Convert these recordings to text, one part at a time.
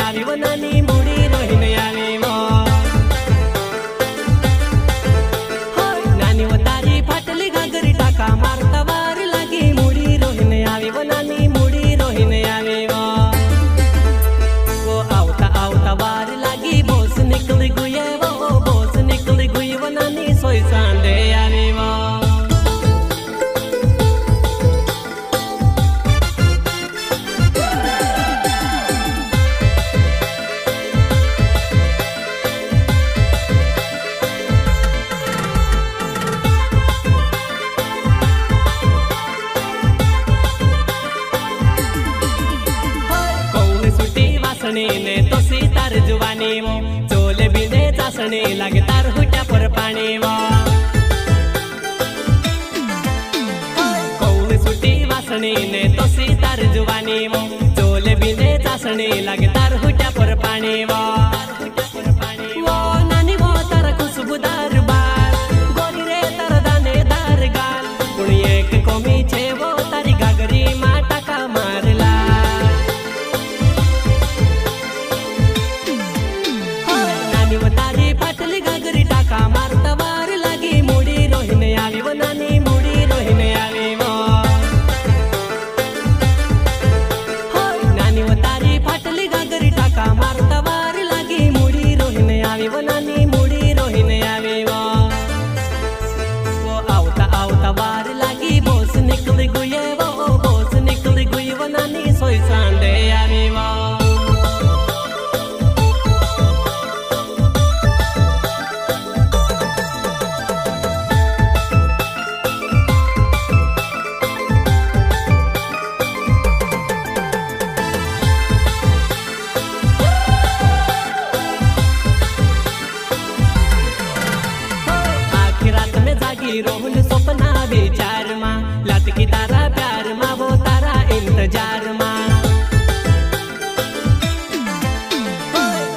आवी वो नानी मुड़ी रोहिने आवी वो नानी वो तारी फाटली घागरी टाका मारता वार लागी मुड़ी रोहिने आवी वो नानी मुड़ी रोहिने आवी वो आवता आवता वार लागी बोस निकली गुये वो बोस निकली गुई वो नानी सोई सांडे आवी वो ने तो सीतार जुवानी वो चोले बिने चासणी लागे तार हुट्या पर पाणी वो कौन सुटी वासणी ने तो सीतार जुवानी वो चोले बिने चासणी लागे तार हुट्या पर पाणी वो नानी वो तार खुशबूदार बाल गोरी रे तार दानेदार गाल कुणी एक कोमी छे वो तारी घागरी मा टाका मारला तारी फाटली घागरी टाका मारता वार लागी मुड़ी रोहिने आवी वो नानी मुड़ी रोहिने आवी वो नानी वो तारी फाटली घागरी टाका मारता वार लागी मुड़ी रोहिने आवी वो नानी मुड़ी रोहिने आवी वो आवता आवता वार लागी बोस निकली गुये वो बोस निकली गुई वो नानी सोई सांडे आवी वो रोहन सपना विचार मा लात की तारा प्यार मा वो तारा इंतजार मा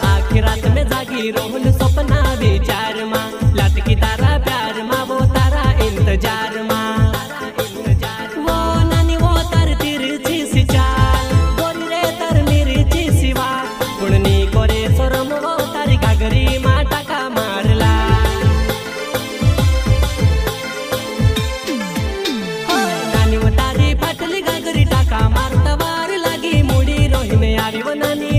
आखिर रात में जागी रोहन सपना विचार मा लात की तारा प्यार मा वो तारा इंतजार मा वो नानी वो तार तिरछी सी चाल गोरी रे तार मिरची सिवा पुणनी कोरे सोरम वो तारी घागरी मा टाका मारला तारी फाटली घागरी टाका मारता वार लागी मुड़ी रोहिने आवी वो नानी